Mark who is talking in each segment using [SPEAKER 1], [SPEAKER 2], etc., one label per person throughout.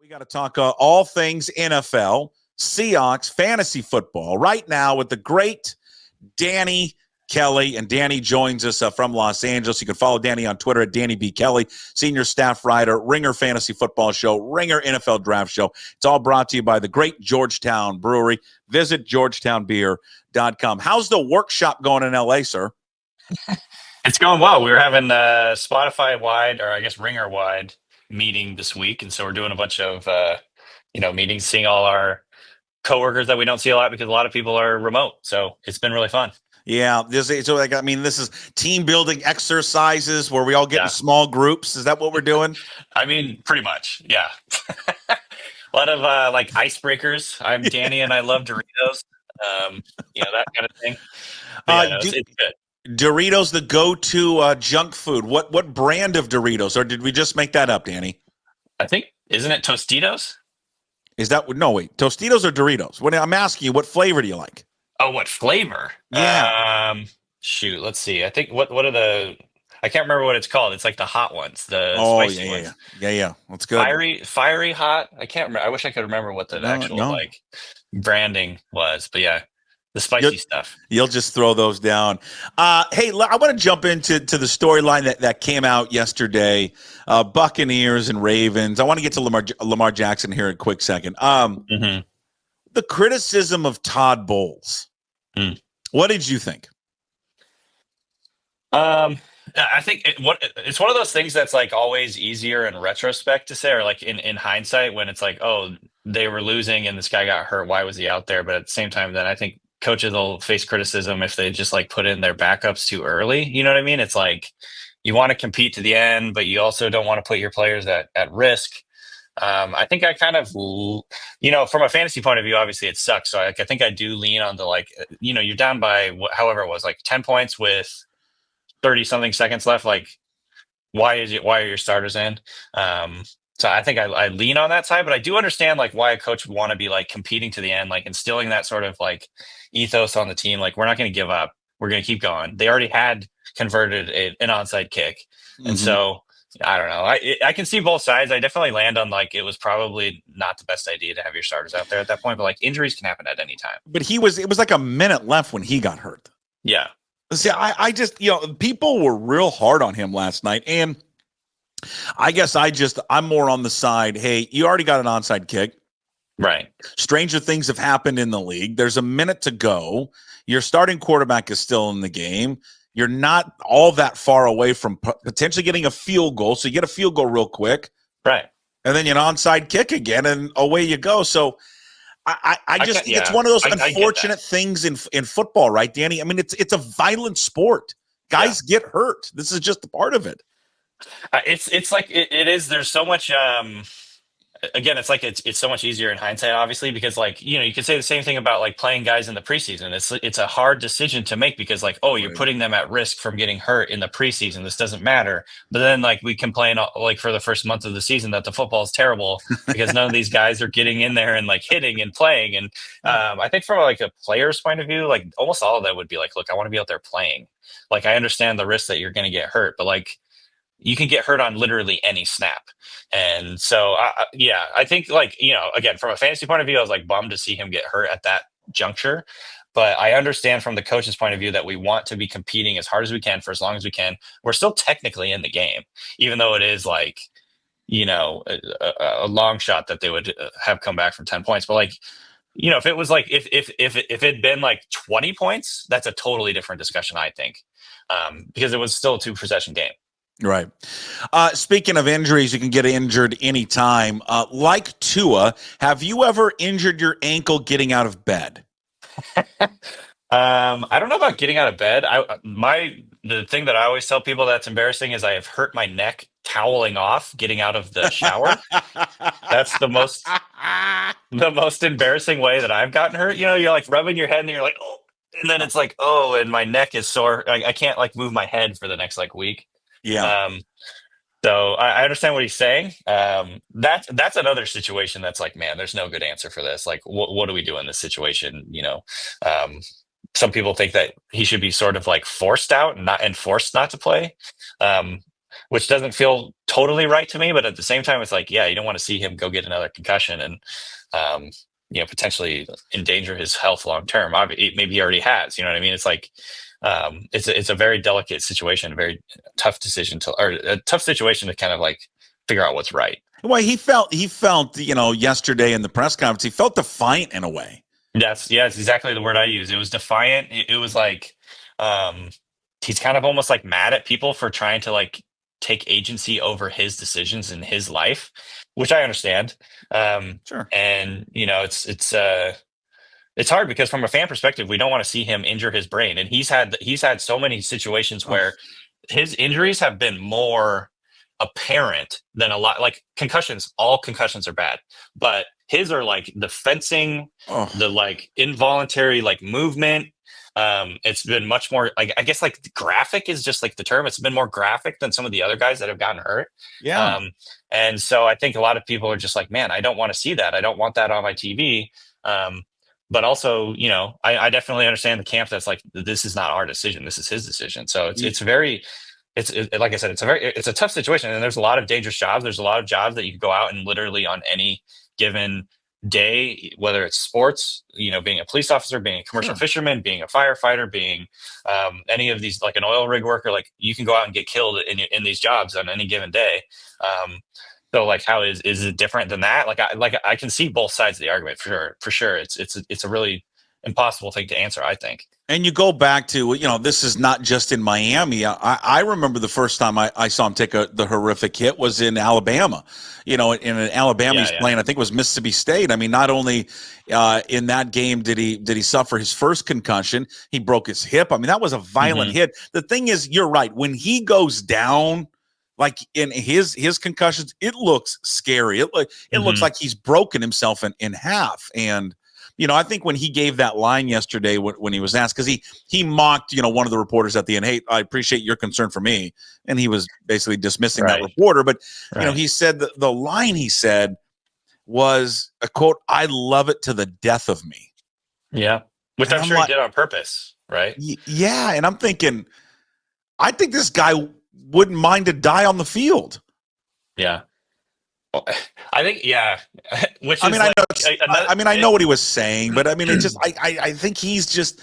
[SPEAKER 1] We got to talk all things NFL, Seahawks, fantasy football right now with the great Danny Kelly. And Danny joins us from Los Angeles. You can follow Danny on Twitter at Danny B. Kelly, senior staff writer, Ringer Fantasy Football Show, Ringer NFL Draft Show. It's all brought to you by the great Georgetown Brewery. Visit georgetownbeer.com. How's the workshop going in LA, sir?
[SPEAKER 2] It's going well. We were having a Spotify wide, or I guess Ringer wide meeting this week. And so we're doing a bunch of, meetings, seeing all our coworkers that we don't see a lot because a lot of people are remote. So it's been really fun.
[SPEAKER 1] Yeah. This is team building exercises where we all get in small groups. Is that what we're doing?
[SPEAKER 2] I mean, pretty much. Yeah. A lot of icebreakers. I'm Danny and I love Doritos. That kind of thing. It's good.
[SPEAKER 1] Doritos, the go-to junk food. What brand of Doritos, or did we just make that up, Danny?
[SPEAKER 2] I think, isn't it Tostitos?
[SPEAKER 1] Is that no? Wait, Tostitos or Doritos? When I'm asking you, what flavor do you like?
[SPEAKER 2] Oh, what flavor?
[SPEAKER 1] Yeah.
[SPEAKER 2] Shoot, let's see. I think what are the? I can't remember what it's called. It's like the hot ones, the spicy ones.
[SPEAKER 1] Yeah. That's good.
[SPEAKER 2] Fiery hot. I can't remember. I wish I could remember what the actual branding was, but yeah. The spicy stuff.
[SPEAKER 1] You'll just throw those down. Hey, I want to jump into the storyline that came out yesterday. Buccaneers and Ravens. I want to get to Lamar Jackson here in a quick second. The criticism of Todd Bowles. What did you think?
[SPEAKER 2] I think it's one of those things that's like always easier in retrospect to say, or like in hindsight when it's like, oh, they were losing and this guy got hurt. Why was he out there? But at the same time, then I think coaches will face criticism if they just like put in their backups too early. You know what I mean? It's like you want to compete to the end, but you also don't want to put your players at risk. I think I kind of, from a fantasy point of view, obviously it sucks. So I think I do lean on the you're down by however it was, like 10 points with 30 something seconds left. Like, why are your starters in? So I think I lean on that side, but I do understand like why a coach would want to be like competing to the end, like instilling that sort of like ethos on the team. Like, we're not going to give up. We're going to keep going. They already had converted an onside kick. And so I don't know. I can see both sides. I definitely land on like, it was probably not the best idea to have your starters out there at that point, but like injuries can happen at any time.
[SPEAKER 1] But it was like a minute left when he got hurt.
[SPEAKER 2] Yeah.
[SPEAKER 1] See, I just, people were real hard on him last night. And I guess I'm more on the side. Hey, you already got an onside kick.
[SPEAKER 2] Right.
[SPEAKER 1] Stranger things have happened in the league. There's a minute to go. Your starting quarterback is still in the game. You're not all that far away from potentially getting a field goal. So you get a field goal real quick.
[SPEAKER 2] Right.
[SPEAKER 1] And then you an onside kick again and away you go. So I just think it's one of those unfortunate things in football, right, Danny? I mean, it's a violent sport. Guys get hurt. This is just a part of it.
[SPEAKER 2] It's like it is. There's so much. Again, it's like it's so much easier in hindsight, obviously, because like you could say the same thing about like playing guys in the preseason. It's a hard decision to make because like you're putting them at risk from getting hurt in the preseason. This doesn't matter. But then like we complain like for the first month of the season that the football is terrible because none of these guys are getting in there and like hitting and playing. And I think from like a player's point of view, like almost all of that would be like, look, I want to be out there playing. Like I understand the risk that you're going to get hurt, but like you can get hurt on literally any snap. And so, I think like, again, from a fantasy point of view, I was like bummed to see him get hurt at that juncture. But I understand from the coach's point of view that we want to be competing as hard as we can for as long as we can. We're still technically in the game, even though it is like, a long shot that they would have come back from 10 points. But like, if it was like, if it'd been like 20 points, that's a totally different discussion, I think, because it was still a 2-possession game.
[SPEAKER 1] Right. Speaking of injuries, you can get injured anytime. Like Tua, have you ever injured your ankle getting out of bed?
[SPEAKER 2] I don't know about getting out of bed. The thing that I always tell people that's embarrassing is I have hurt my neck toweling off getting out of the shower. That's the most embarrassing way that I've gotten hurt. You're like rubbing your head and you're like, oh, and then it's like, oh, and my neck is sore. I can't like move my head for the next like week.
[SPEAKER 1] Yeah.
[SPEAKER 2] So I understand what he's saying. That's another situation that's like, man, there's no good answer for this. Like, what do we do in this situation? Some people think that he should be sort of like forced out and forced not to play. which doesn't feel totally right to me. But at the same time, it's like, yeah, you don't want to see him go get another concussion and, um, potentially endanger his health long term. Maybe he already has. You know what I mean? It's like, it's a very delicate situation, a very tough decision or a tough situation to kind of like figure out what's right.
[SPEAKER 1] Well, he felt, yesterday in the press conference, he felt defiant in a way.
[SPEAKER 2] It's exactly the word I use. It was defiant. It was like, he's kind of almost like mad at people for trying to like take agency over his decisions in his life, which I understand.
[SPEAKER 1] Sure.
[SPEAKER 2] And it's hard because from a fan perspective, we don't want to see him injure his brain. And he's had so many situations where his injuries have been more apparent than a lot, like concussions. All concussions are bad, but his are like the fencing, the like involuntary like movement. It's been much more like, I guess like graphic is just like the term. It's been more graphic than some of the other guys that have gotten hurt.
[SPEAKER 1] Yeah.
[SPEAKER 2] And so I think a lot of people are just like, man, I don't want to see that. I don't want that on my TV. But also, I definitely understand the camp that's like, this is not our decision. This is his decision. So it's like I said, it's a tough situation. And there's a lot of dangerous jobs. There's a lot of jobs that you can go out and literally on any given day, whether it's sports, being a police officer, being a commercial fisherman, being a firefighter, being any of these, like an oil rig worker, like you can go out and get killed in these jobs on any given day. So like, how is it different than that? Like I can see both sides of the argument for sure. It's a really impossible thing to answer, I think.
[SPEAKER 1] And you go back to, this is not just in Miami. I remember the first time I saw him take the horrific hit was in Alabama. In an Alabama he's playing, I think it was Mississippi State. I mean, not only in that game did he suffer his first concussion, he broke his hip. I mean, that was a violent hit. The thing is, you're right. When he goes down, like in his concussions, it looks scary. It looks like he's broken himself in half. And I think when he gave that line yesterday, when he was asked, because he mocked, one of the reporters at the end, hey, I appreciate your concern for me. And he was basically dismissing that reporter. But, he said the line he said was a quote, "I love it to the death of me."
[SPEAKER 2] Yeah. Which I'm sure he did on purpose, right?
[SPEAKER 1] Yeah. And I'm thinking, I think this guy wouldn't mind to die on the field.
[SPEAKER 2] Yeah. I think, yeah. Which
[SPEAKER 1] I mean, I know what he was saying, but I mean, it's just, I think he's just,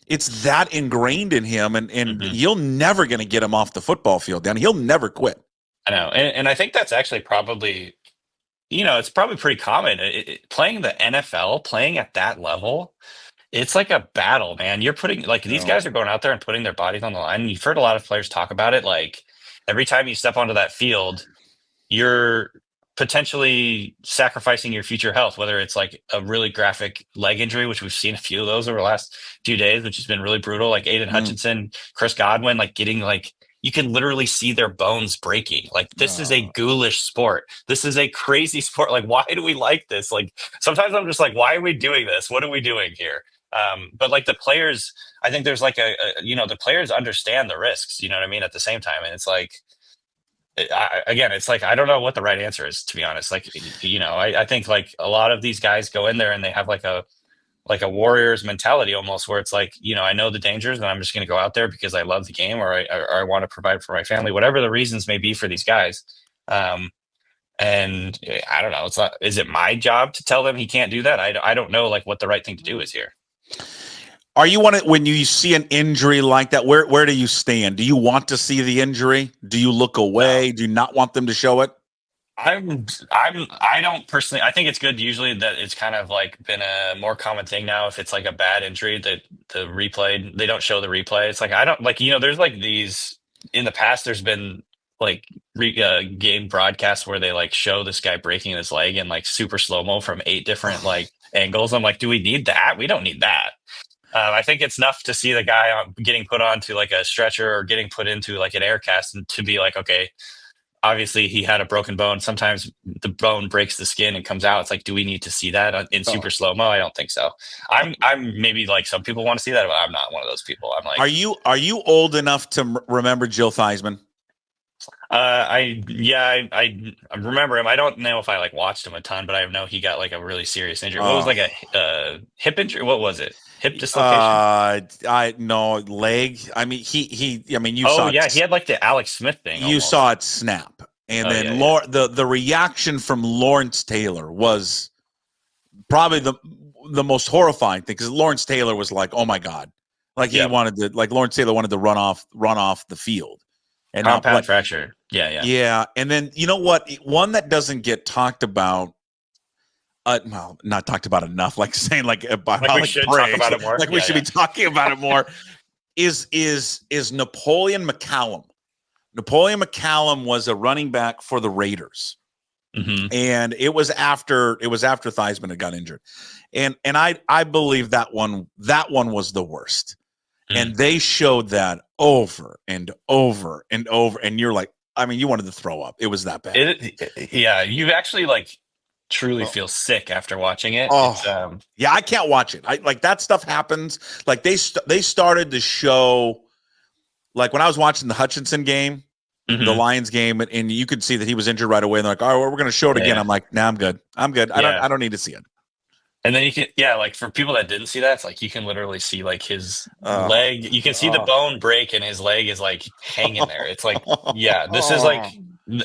[SPEAKER 1] it's that ingrained in him, and you're never going to get him off the football field, Danny. He'll never quit.
[SPEAKER 2] I know. And I think that's actually probably, it's probably pretty common. Playing the NFL, playing at that level, it's like a battle, man. You're putting, like, these guys are going out there and putting their bodies on the line. And you've heard a lot of players talk about it. Like, every time you step onto that field, you're potentially sacrificing your future health, whether it's like a really graphic leg injury, which we've seen a few of those over the last few days, which has been really brutal, like Aiden Hutchinson, Chris Godwin, like getting like, you can literally see their bones breaking. Like, this is a ghoulish sport. This is a crazy sport. Like, why do we like this? Like, sometimes I'm just like, why are we doing this? What are we doing here? But like the players, I think there's like the players understand the risks, you know what I mean? At the same time. And it's like, it's like, I don't know what the right answer is, to be honest. Like, I think like a lot of these guys go in there and they have like a warrior's mentality almost, where it's like, I know the dangers and I'm just going to go out there because I love the game, or I want to provide for my family, whatever the reasons may be for these guys. And I don't know. Is it my job to tell them he can't do that? I don't know like what the right thing to do is here.
[SPEAKER 1] Are you when you see an injury like that, where do you stand? Do you want to see the injury? Do you look away? Do you not want them to show it?
[SPEAKER 2] I don't personally. I think it's good usually that it's kind of like been a more common thing now. If it's like a bad injury, that the replay, they don't show the replay. It's like, I don't like, there's like these in the past, there's been like game broadcasts where they like show this guy breaking his leg in like super slow-mo from 8 different like angles. I'm like, do we need that? We don't need that. I think it's enough to see the guy getting put onto like a stretcher or getting put into like an air cast, and to be like, okay, obviously he had a broken bone. Sometimes the bone breaks the skin and comes out. It's like, do we need to see that in super slow-mo? I don't think so. I'm maybe like some people want to see that, but I'm not one of those people. I'm like,
[SPEAKER 1] are you old enough to remember Jill Theismann?
[SPEAKER 2] I remember him. I don't know if I like watched him a ton, but I know he got like a really serious injury. What was
[SPEAKER 1] Oh,
[SPEAKER 2] like a hip injury? What was it? Hip dislocation?
[SPEAKER 1] I no leg. I mean, I mean,
[SPEAKER 2] Oh yeah, he had like the Alex Smith thing
[SPEAKER 1] you
[SPEAKER 2] almost.
[SPEAKER 1] saw it snap, and
[SPEAKER 2] Oh
[SPEAKER 1] then
[SPEAKER 2] yeah, yeah,
[SPEAKER 1] the reaction from Lawrence Taylor was probably the most horrifying thing, because Lawrence Taylor was like, "Oh my god," like he
[SPEAKER 2] yeah.
[SPEAKER 1] wanted to, like Lawrence Taylor wanted to run off the field and not play.
[SPEAKER 2] Compound fracture. Yeah, yeah.
[SPEAKER 1] Yeah, and then you know what? One that doesn't get talked about, well, not talked about enough. Like saying like about
[SPEAKER 2] Like we
[SPEAKER 1] like
[SPEAKER 2] should talk
[SPEAKER 1] Briggs,
[SPEAKER 2] about it more.
[SPEAKER 1] like we
[SPEAKER 2] Yeah,
[SPEAKER 1] should
[SPEAKER 2] yeah.
[SPEAKER 1] be talking about it more. Is Napoleon McCallum? Napoleon McCallum was a running back for the Raiders.
[SPEAKER 2] Mm-hmm.
[SPEAKER 1] And it was after Theismann had got injured, and I believe that one was the worst, and they showed that over and over and over, and you're like, I mean, you wanted to throw up. It was that bad.
[SPEAKER 2] Yeah, you actually like truly feel sick after watching it.
[SPEAKER 1] Oh,
[SPEAKER 2] It's
[SPEAKER 1] yeah, I can't watch it. I like that stuff happens. Like they started to show, like when I was watching the Hutchinson game, the
[SPEAKER 2] Mhm.
[SPEAKER 1] Lions game, and you could see that he was injured right away. And they're like, "All right, well, we're going to show it again."
[SPEAKER 2] Yeah.
[SPEAKER 1] I'm like, "Nah, I'm good. I'm good.
[SPEAKER 2] Yeah.
[SPEAKER 1] I don't need to see it."
[SPEAKER 2] And then you can, yeah, like for people that didn't see that, it's like you can literally see like his
[SPEAKER 1] Oh,
[SPEAKER 2] leg. You can see the bone break, and his leg is like hanging there. It's like, yeah, this is like,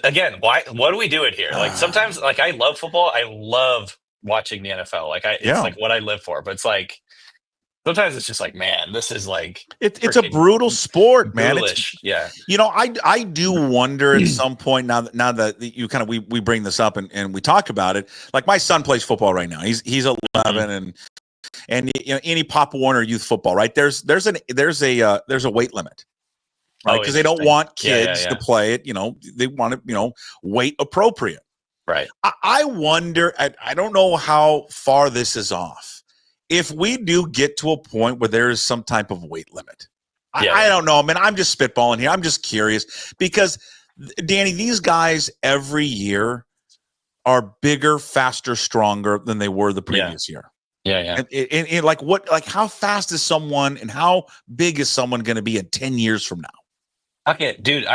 [SPEAKER 2] again, why? What do we do it here? Like sometimes, like I love football. I love watching the NFL. It's like what I live for. But it's like sometimes it's just like, man, this is like
[SPEAKER 1] it's a brutal sport, man.
[SPEAKER 2] brutalish. Yeah.
[SPEAKER 1] You know, I do wonder at some point, now that you kind of we bring this up and we talk about it. Like my son plays football right now. He's 11, and you know, any Pop Warner youth football, right? There's a weight limit, right? Because they don't want kids to play it. You know, they want it, you know, weight appropriate.
[SPEAKER 2] Right.
[SPEAKER 1] I wonder. I don't know how far this is off. If we do get to a point where there is some type of weight limit, I don't know, man. I'm just spitballing here. I'm just curious because, Danny, these guys every year are bigger, faster, stronger than they were the previous year.
[SPEAKER 2] Yeah, yeah.
[SPEAKER 1] And how fast is someone, and how big is someone going to be in 10 years from now?
[SPEAKER 2] Okay, dude.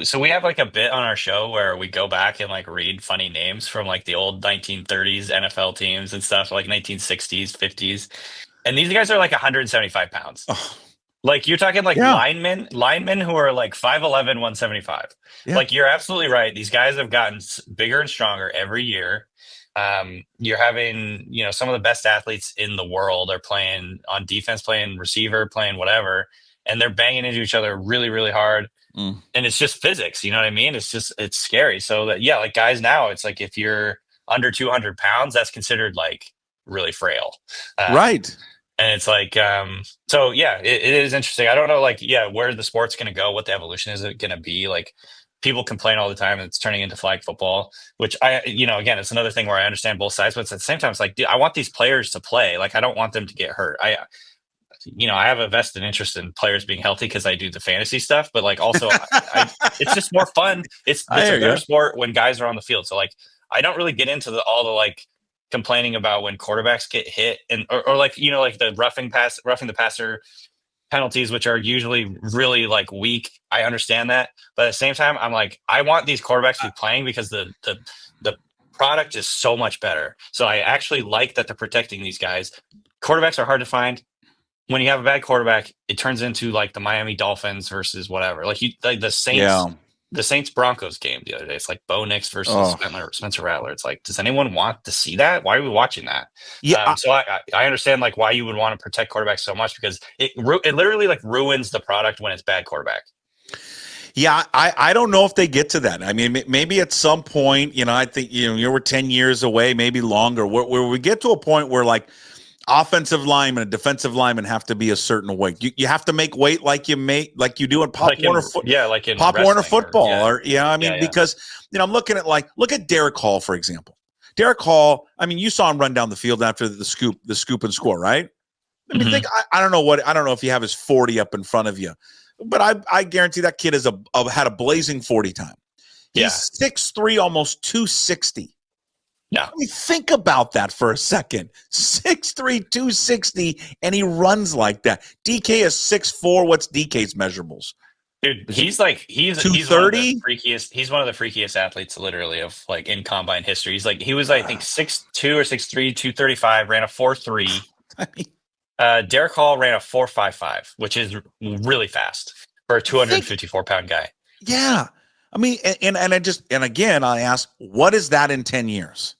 [SPEAKER 2] So we have like a bit on our show where we go back and like read funny names from like the old 1930s NFL teams and stuff, like 1960s, 50s, and these guys are like 175 pounds.
[SPEAKER 1] Oh.
[SPEAKER 2] Like you're talking like linemen who are like 5'11", 175.
[SPEAKER 1] Yeah.
[SPEAKER 2] Like you're absolutely right. These guys have gotten bigger and stronger every year. You're having, you know, some of the best athletes in the world are playing on defense, playing receiver, playing whatever, and they're banging into each other really, really hard. And it's just physics, you know what I mean? It's scary. So that, yeah, like guys now, it's like if you're under 200 pounds, that's considered like really frail.
[SPEAKER 1] Right.
[SPEAKER 2] And it's like, so yeah, it is interesting. I don't know, like, yeah, where the sport's going to go, what the evolution is going to be. Like people complain all the time and it's turning into flag football, which again, it's another thing where I understand both sides, but at the same time, it's like, dude, I want these players to play. Like, I don't want them to get hurt. I have a vested interest in players being healthy because I do the fantasy stuff, but like also it's just more fun. It's a better sport when guys are on the field. So like, I don't really get into all the like complaining about when quarterbacks get hit or like, you know, like the roughing the passer penalties, which are usually really like weak. I understand that. But at the same time, I'm like, I want these quarterbacks to be playing because the product is so much better. So I actually like that they're protecting these guys. Quarterbacks are hard to find. When you have a bad quarterback, it turns into like the Miami Dolphins versus whatever. Like the Saints Broncos game the other day. It's like Bo Nix versus Spencer Rattler. It's like, does anyone want to see that? Why are we watching that? Yeah. So I understand like why you would want to protect quarterbacks so much, because it literally like ruins the product when it's bad quarterback.
[SPEAKER 1] Yeah, I don't know if they get to that. I mean, maybe at some point, you know, I think, you know, we're 10 years away, maybe longer, where we get to a point where like offensive lineman and defensive lineman have to be a certain weight. You have to make weight like you do in Pop Warner football, because, you know, I'm looking at look at Derek Hall, for example. Derek Hall, I mean, you saw him run down the field after the scoop and score, right? I mean, I don't know if you have his 40 up in front of you, but I guarantee that kid had a blazing 40 time. He's 6'3", almost 260.
[SPEAKER 2] Yeah.
[SPEAKER 1] I mean, think about that for a second. 6'3", 260, and he runs like that. DK is 6'4". What's DK's measurables?
[SPEAKER 2] Dude, he's one of the
[SPEAKER 1] 230.
[SPEAKER 2] freakiest. He's one of the freakiest athletes, literally, of like in combine history. He was, I think, 6'2" or 6'3", 235, ran a 4.3.
[SPEAKER 1] I mean,
[SPEAKER 2] Derek Hall ran a 4.55, which is really fast for a 254-pound guy.
[SPEAKER 1] Yeah. I mean, and again, I ask, what is that in 10 years?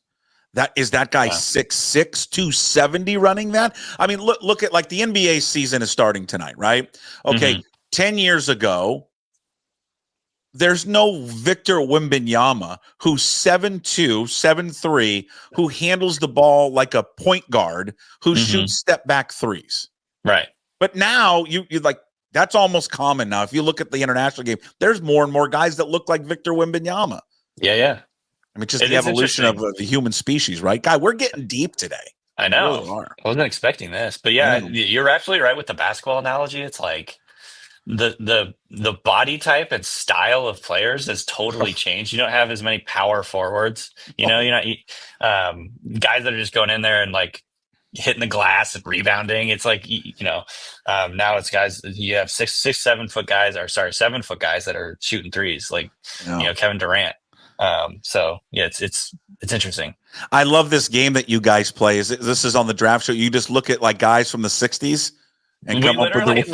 [SPEAKER 1] That guy 6'6", 270 running that? I mean, look at like the NBA season is starting tonight, right? Okay, 10 years ago, there's no Victor Wembanyama who's 7'2", 7'3", who handles the ball like a point guard who shoots step back threes.
[SPEAKER 2] Right.
[SPEAKER 1] But now you like that's almost common now. If you look at the international game, there's more and more guys that look like Victor Wembanyama.
[SPEAKER 2] Yeah.
[SPEAKER 1] I mean, just the evolution of the human species, right? Guy, we're getting deep today.
[SPEAKER 2] I know. Really are. I wasn't expecting this, but yeah, you're absolutely right with the basketball analogy. It's like the body type and style of players has totally changed. You don't have as many power forwards. You're not guys that are just going in there and like hitting the glass and rebounding. It's like now it's guys. You have 7 foot guys, or sorry, 7 foot guys that are shooting threes, like Kevin Durant. So yeah, it's interesting.
[SPEAKER 1] I love this game that you guys play. This is on the draft show. You just look at like guys from the 60s and come up with
[SPEAKER 2] awesome.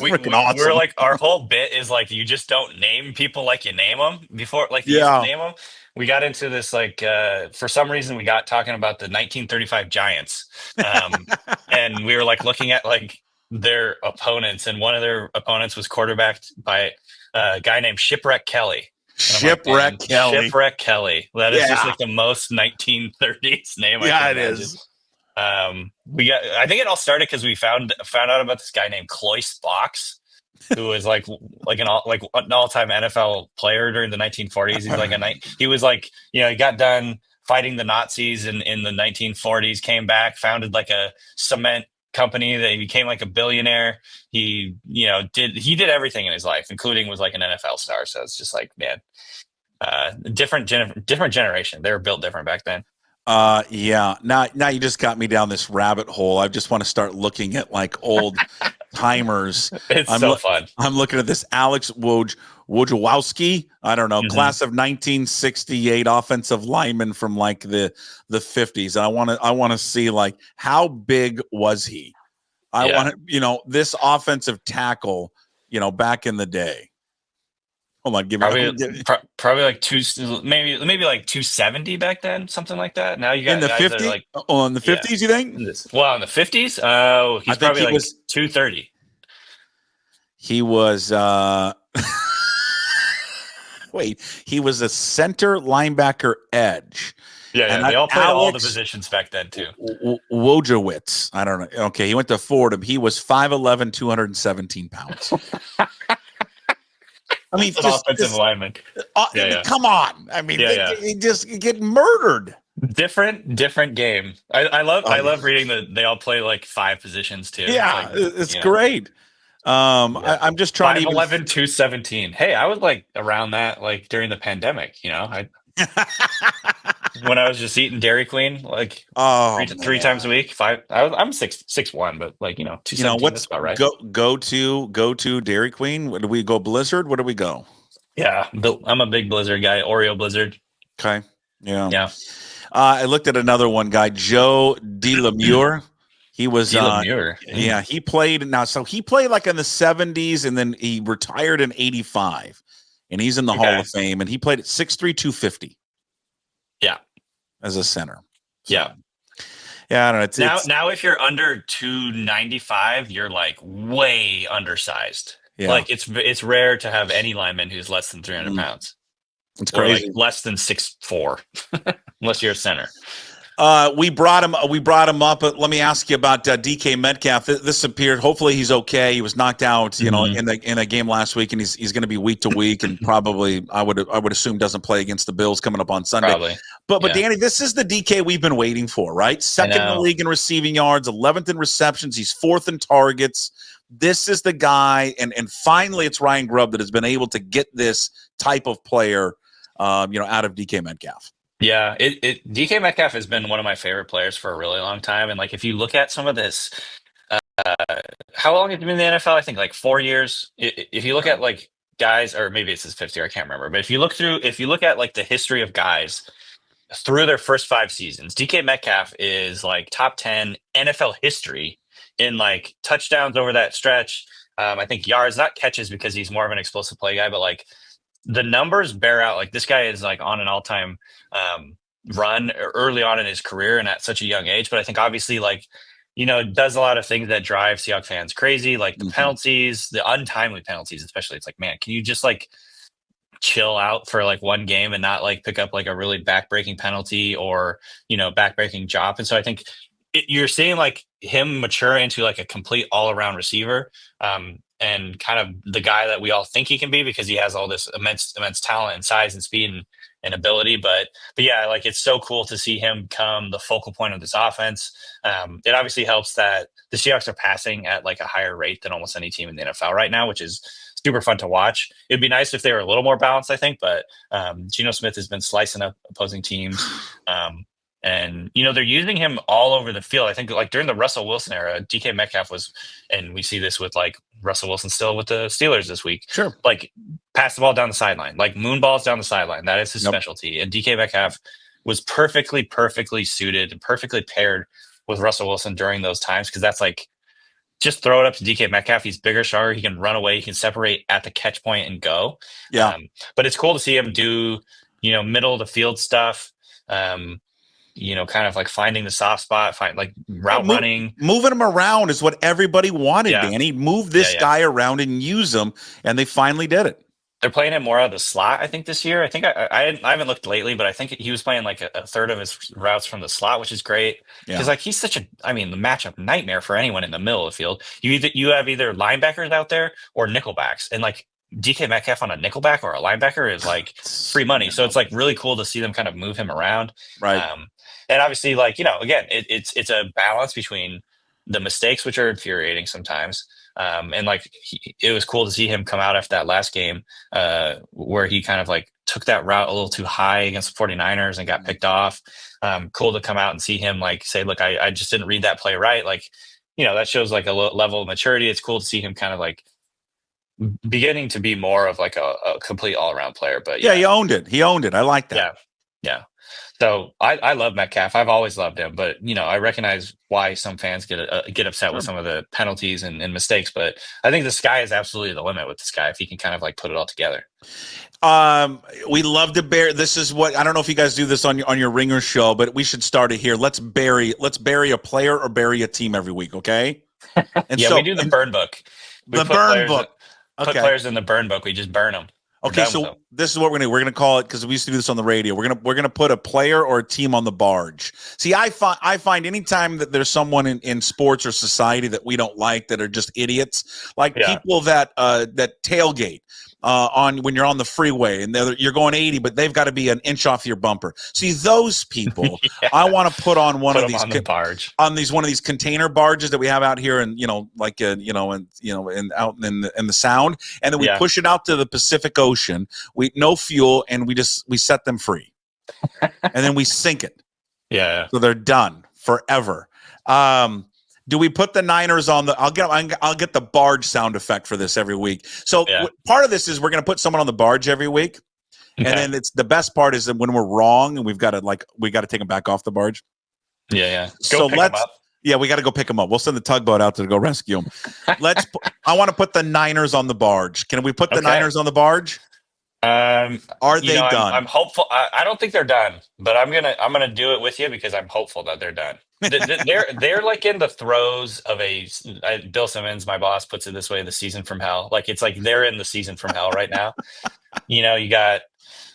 [SPEAKER 2] We're like, our whole bit is like, you just don't name people like you name them before, like you used to name them. We got into this like for some reason we got talking about the 1935 Giants, and we were like looking at like their opponents, and one of their opponents was quarterbacked by a guy named Shipwreck Kelly.
[SPEAKER 1] Shipwreck Kelly.
[SPEAKER 2] Shipwreck Kelly. That is just like the most 1930s name.
[SPEAKER 1] Yeah, it is.
[SPEAKER 2] I think it all started because we found out about this guy named Cloyce Box, who was like an all-time NFL player during the 1940s. He was like he got done fighting the Nazis in the 1940s, came back, founded like a cement company, that he became like a billionaire. He did everything in his life, including was like an NFL star. So it's just like, man, different generation. They were built different back then.
[SPEAKER 1] Yeah. Now you just got me down this rabbit hole. I just want to start looking at like old timers.
[SPEAKER 2] It's so fun.
[SPEAKER 1] I'm looking at this Alex Wojciechowski. I don't know, class of 1968 offensive lineman from like the 50s. And I want to see like how big was he? I want to, this offensive tackle, back in the day. Hold on,
[SPEAKER 2] probably like maybe like 270 back then, something like that. Now you got
[SPEAKER 1] in the 50s, like in the 50s. You think?
[SPEAKER 2] In the 50s? Oh, he's probably like 230.
[SPEAKER 1] He was. Wait, he was a center, linebacker, edge.
[SPEAKER 2] Yeah, and they all played all the positions back then too.
[SPEAKER 1] Wojciechowski. I don't know. Okay, he went to Fordham. He was 5'11", 217 pounds. I mean,
[SPEAKER 2] offensive lineman.
[SPEAKER 1] Come on. I mean, they just get murdered.
[SPEAKER 2] Different game. I love reading that they all play like 5 positions too.
[SPEAKER 1] Yeah, it's great. I'm just trying
[SPEAKER 2] 5'11", 217. Hey, I was like around that like during the pandemic. When I was just eating Dairy Queen like three times a week. I'm 6'1", but like 217.
[SPEAKER 1] What's about right. Go to Dairy Queen. Where do we go? Blizzard? Where do we go?
[SPEAKER 2] Yeah, I'm a big Blizzard guy. Oreo Blizzard.
[SPEAKER 1] Okay. Yeah.
[SPEAKER 2] I
[SPEAKER 1] looked at another one guy, Joe DeLemure. He was he played he played like in the 70s, and then he retired in 85, and he's in the Hall of Fame, and he played at 6'3", 250.
[SPEAKER 2] Yeah.
[SPEAKER 1] As a center.
[SPEAKER 2] So, yeah.
[SPEAKER 1] Yeah, I don't know.
[SPEAKER 2] Now if you're under 295, you're like way undersized. Yeah. Like it's rare to have any lineman who's less than 300 pounds.
[SPEAKER 1] It's crazy.
[SPEAKER 2] Or like less than 6'4", unless you're a center.
[SPEAKER 1] We brought him up, but let me ask you about DK Metcalf. This appeared. Hopefully he's okay. He was knocked out, in a game last week, and he's going to be week to week, and probably I would assume doesn't play against the Bills coming up on Sunday.
[SPEAKER 2] Probably.
[SPEAKER 1] But Danny, this is the DK we've been waiting for, right? Second in the league in receiving yards, 11th in receptions. He's 4th in targets. This is the guy, and finally it's Ryan Grubb that has been able to get this type of player, out of DK Metcalf.
[SPEAKER 2] Yeah, DK Metcalf has been one of my favorite players for a really long time. And like, if you look at some of this, how long has he been in the NFL? I think like 4 years. If you look at like guys, or maybe it's his fifth year, I can't remember. But if you look at like the history of guys through their first 5 seasons, DK Metcalf is like top 10 NFL history in like touchdowns over that stretch. I think yards, not catches, because he's more of an explosive play guy, but like the numbers bear out. Like this guy is like on an all-time run early on in his career and at such a young age. But I think obviously like, does a lot of things that drive Seahawks fans crazy, like the penalties, the untimely penalties, especially. It's like, man, can you just like chill out for like one game and not like pick up like a really backbreaking penalty or, backbreaking job? And so I think you're seeing like him mature into like a complete all-around receiver, and kind of the guy that we all think he can be, because he has all this immense talent and size and speed and ability. But yeah, like it's so cool to see him become the focal point of this offense. It obviously helps that the Seahawks are passing at like a higher rate than almost any team in the NFL right now, which is super fun to watch. It'd be nice if they were a little more balanced, I think, but Geno Smith has been slicing up opposing teams. And, they're using him all over the field. I think like during the Russell Wilson era, DK Metcalf was, and we see this with like Russell Wilson still with the Steelers this week.
[SPEAKER 1] Sure.
[SPEAKER 2] Like pass the ball down the sideline, like moon balls down the sideline. That is his specialty. And DK Metcalf was perfectly suited and perfectly paired with Russell Wilson during those times. Cause that's like, just throw it up to DK Metcalf. He's bigger, stronger. He can run away. He can separate at the catch point and go.
[SPEAKER 1] Yeah.
[SPEAKER 2] But it's cool to see him do, middle of the field stuff. Kind of like finding the soft spot, route running.
[SPEAKER 1] Moving him around is what everybody wanted, Danny. Move this guy around and use him, and they finally did it.
[SPEAKER 2] They're playing him more out of the slot, I think, this year. I think I haven't looked lately, but I think he was playing like a third of his routes from the slot, which is great. Because like he's the matchup nightmare for anyone in the middle of the field. You have either linebackers out there or nickelbacks, and like DK Metcalf on a nickelback or a linebacker is like free money. So it's like really cool to see them kind of move him around.
[SPEAKER 1] Right.
[SPEAKER 2] And obviously, like, again, it's a balance between the mistakes, which are infuriating sometimes. And like, it was cool to see him come out after that last game where he kind of like took that route a little too high against the 49ers and got picked off. Cool to come out and see him like say, look, I just didn't read that play right. Like, that shows like a level of maturity. It's cool to see him kind of like beginning to be more of like a complete all-around player. But
[SPEAKER 1] yeah, he owned it. I like that.
[SPEAKER 2] Yeah. So I love Metcalf. I've always loved him, but I recognize why some fans get upset with some of the penalties and mistakes. But I think the sky is absolutely the limit with this guy if he can kind of like put it all together.
[SPEAKER 1] We love to bury. This is what I don't know if you guys do this on your Ringer show, but we should start it here. Let's bury a player or bury a team every week, okay?
[SPEAKER 2] And we do the burn book.
[SPEAKER 1] The burn book.
[SPEAKER 2] Put players in the burn book. We just burn them.
[SPEAKER 1] Okay, so this is what we're going to call it, because we used to do this on the radio. We're gonna put a player or a team on the barge. See, I find anytime that there's someone in sports or society that we don't like, that are just idiots, like people that tailgate when you're on the freeway and you're going 80, but they've got to be an inch off your bumper. See, those people, I want to put on one of these
[SPEAKER 2] on the barge,
[SPEAKER 1] one of these container barges that we have out here, and out in the Sound, and then we push it out to the Pacific Ocean. No fuel, and we set them free, and then we sink it.
[SPEAKER 2] Yeah,
[SPEAKER 1] so they're done forever. Do we put the Niners on the? I'll get the barge sound effect for this every week. So part of this is we're going to put someone on the barge every week, and then it's the best part is that when we're wrong and we got to take them back off the barge.
[SPEAKER 2] Yeah.
[SPEAKER 1] So let's. Yeah, we got to go pick them up. We'll send the tugboat out to go rescue them. I want to put the Niners on the barge. Can we put the Niners on the barge? Are they done?
[SPEAKER 2] I'm hopeful. I don't think they're done, but I'm gonna do it with you because I'm hopeful that they're done. They're like in the throes of Bill Simmons, my boss, puts it this way: the season from hell. Like it's like they're in the season from hell right now. You got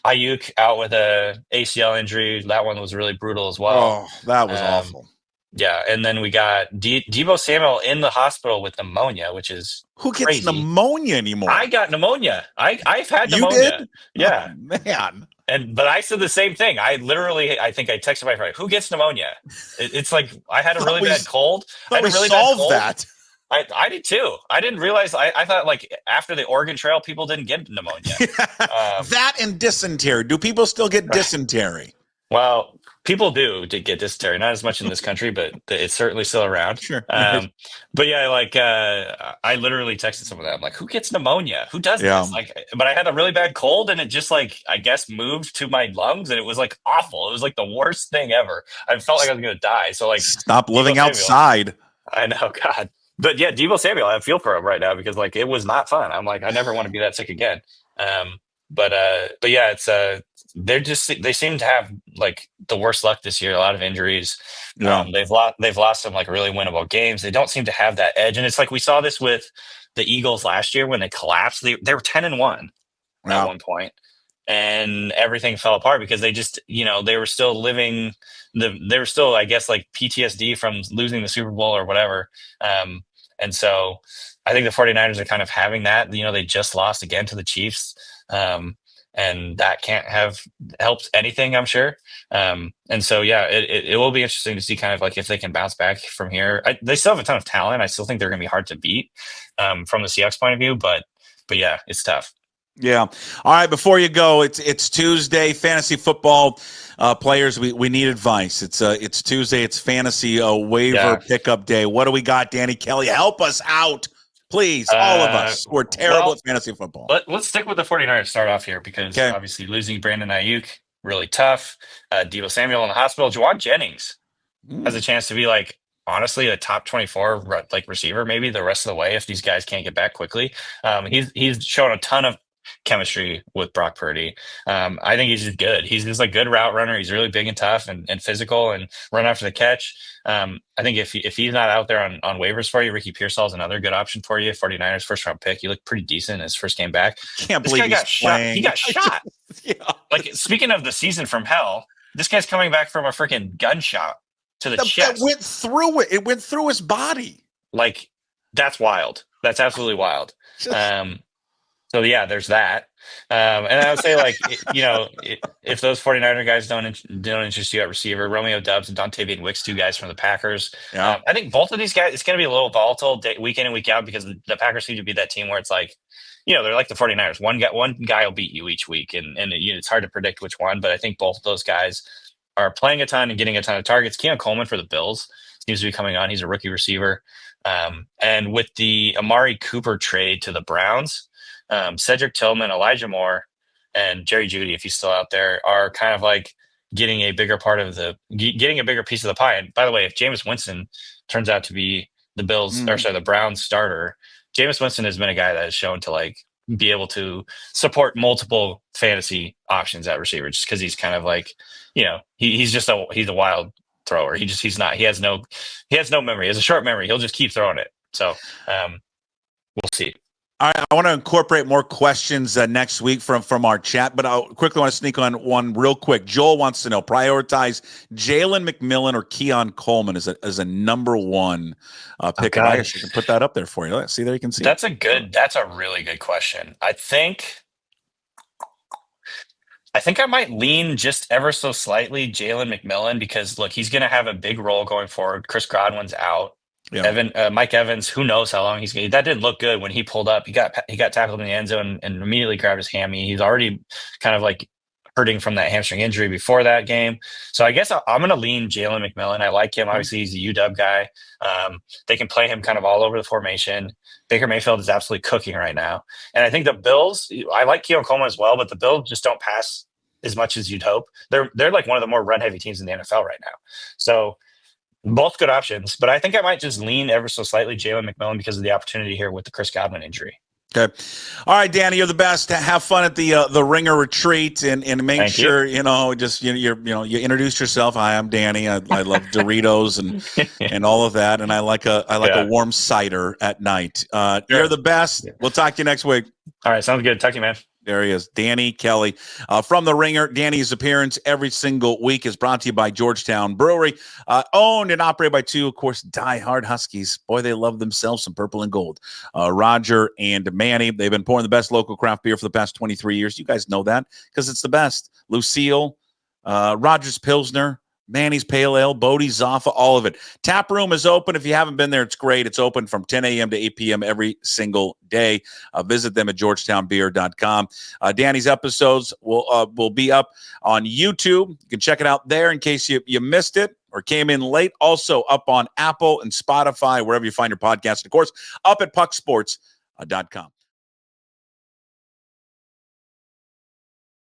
[SPEAKER 2] Ayuk out with a ACL injury. That one was really brutal as well.
[SPEAKER 1] Oh, that was awful.
[SPEAKER 2] Yeah, and then we got Deebo Samuel in the hospital with pneumonia, which is
[SPEAKER 1] who gets
[SPEAKER 2] crazy.
[SPEAKER 1] Pneumonia anymore?
[SPEAKER 2] I got pneumonia. I've had pneumonia.
[SPEAKER 1] You did?
[SPEAKER 2] Yeah,
[SPEAKER 1] oh, man.
[SPEAKER 2] But I said the same thing. I think I texted my friend, "Who gets pneumonia?" It's like I had a really bad cold. I really
[SPEAKER 1] solved that.
[SPEAKER 2] I did too. I didn't realize. I thought like after the Oregon Trail, people didn't get pneumonia.
[SPEAKER 1] That and dysentery. Do people still get dysentery?
[SPEAKER 2] Well, people do get dysentery, not as much in this country, but it's certainly still around.
[SPEAKER 1] Sure.
[SPEAKER 2] But yeah, like I literally texted someone that I'm like, who gets pneumonia? Who does
[SPEAKER 1] Yeah.
[SPEAKER 2] this? Like, but I had a really bad cold, and it just like I guess moved to my lungs, and it was like awful. It was like the worst thing ever. I felt like I was gonna die. So like,
[SPEAKER 1] Stop living
[SPEAKER 2] Deebo Samuel,
[SPEAKER 1] outside.
[SPEAKER 2] I know, God. But yeah, Deebo Samuel, I feel for him right now because like it was not fun. I'm like, I never want to be that sick again. But yeah, it's they seem to have like the worst luck this year. A lot of injuries.
[SPEAKER 1] Yeah.
[SPEAKER 2] They've lost some like really winnable games. They don't seem to have that edge, and it's like we saw this with the Eagles last year when they collapsed. They were 10-1 at one point, and everything fell apart because they just they were still living they were still, I guess, like PTSD from losing the Super Bowl or whatever. And so I think the 49ers are kind of having that. They just lost again to the Chiefs. And that can't have helped anything, I'm sure. And so, yeah, it will be interesting to see kind of like if they can bounce back from here. They still have a ton of talent. I still think they're going to be hard to beat from the Seahawks point of view. But yeah, it's tough.
[SPEAKER 1] Yeah. All right. Before you go, it's Tuesday. Fantasy football players, we need advice. It's Tuesday. It's fantasy waiver pickup day. What do we got, Danny Kelly? Help us out, please. All of us. We're terrible at fantasy football.
[SPEAKER 2] Let's stick with the 49ers to start off here because obviously losing Brandon Ayuk, really tough. Deebo Samuel in the hospital. Juwan Jennings has a chance to be like, honestly, a top 24 like receiver maybe the rest of the way if these guys can't get back quickly. He's shown a ton of chemistry with Brock Purdy. I think he's just good. He's just like good route runner. He's really big and tough and physical and run after the catch. I think if he's not out there on waivers for you, Ricky Pearsall is another good option for you. 49ers first round pick. He looked pretty decent in his first game back.
[SPEAKER 1] Can't believe he got
[SPEAKER 2] shot. He got shot. Like, speaking of the season from hell, this guy's coming back from a freaking gunshot to the chest.
[SPEAKER 1] It went through it. It went through his body.
[SPEAKER 2] Like, that's wild. That's absolutely wild. So yeah, there's that. And I would say, like, if those 49er guys don't interest you at receiver, Romeo Doubs and Dontavian Wicks, two guys from the Packers. I think both of these guys, it's going to be a little volatile week in and week out because the Packers seem to be that team where it's like, they're like the 49ers. One guy will beat you each week, and it's hard to predict which one. But I think both of those guys are playing a ton and getting a ton of targets. Keon Coleman for the Bills seems to be coming on. He's a rookie receiver. And with the Amari Cooper trade to the Browns, Cedric Tillman, Elijah Moore, and Jerry Jeudy, if he's still out there, are kind of like getting a bigger piece of the pie. And by the way, if Jameis Winston turns out to be the Browns starter, Jameis Winston has been a guy that has shown to like be able to support multiple fantasy options at receiver, just because he's kind of like, he's a wild thrower. He has no memory. He has a short memory. He'll just keep throwing it. So we'll see.
[SPEAKER 1] All right, I want to incorporate more questions next week from our chat, but I quickly want to sneak on one real quick. Joel wants to know, prioritize Jalen McMillan or Keon Coleman as a number one pick. I guess you can put that up there for you. Let's see there. You can see.
[SPEAKER 2] That's a really good question. I think I might lean just ever so slightly Jalen McMillan because look, he's going to have a big role going forward. Chris Godwin's out. Yeah. Mike Evans, who knows how long that didn't look good when he pulled up. He got tackled in the end zone and immediately grabbed his hammy. He's already kind of like hurting from that hamstring injury before that game. So I guess I'm going to lean Jalen McMillan. I like him. Obviously, he's a UW guy. They can play him kind of all over the formation. Baker Mayfield is absolutely cooking right now. And I think the Bills, I like Keon Coleman as well, but the Bills just don't pass as much as you'd hope. They're like one of the more run-heavy teams in the NFL right now. So both good options, but I think I might just lean ever so slightly Jalen McMillan because of the opportunity here with the Chris Godwin injury.
[SPEAKER 1] Okay. All right, Danny, you're the best. Have fun at the Ringer retreat and make
[SPEAKER 2] Thank
[SPEAKER 1] sure,
[SPEAKER 2] you.
[SPEAKER 1] You introduce yourself. Hi, I'm Danny. I love Doritos and all of that. And I like a warm cider at night. Sure. You're the best. Yeah. We'll talk to you next week.
[SPEAKER 2] All right. Sounds good. Talk to you, man.
[SPEAKER 1] There he is, Danny Kelly from The Ringer. Danny's appearance every single week is brought to you by Georgetown Brewery, owned and operated by two, of course, diehard Huskies. Boy, they love themselves some purple and gold. Roger and Manny, they've been pouring the best local craft beer for the past 23 years. You guys know that because it's the best. Lucille, Rogers Pilsner, Manny's Pale Ale, Bodie's Zaffa, all of it. Tap room is open. If you haven't been there, it's great. It's open from 10 a.m. to 8 p.m. every single day. Visit them at georgetownbeer.com. Danny's episodes will be up on YouTube. You can check it out there in case you missed it or came in late. Also up on Apple and Spotify, wherever you find your podcast. And of course, up at pucksports.com.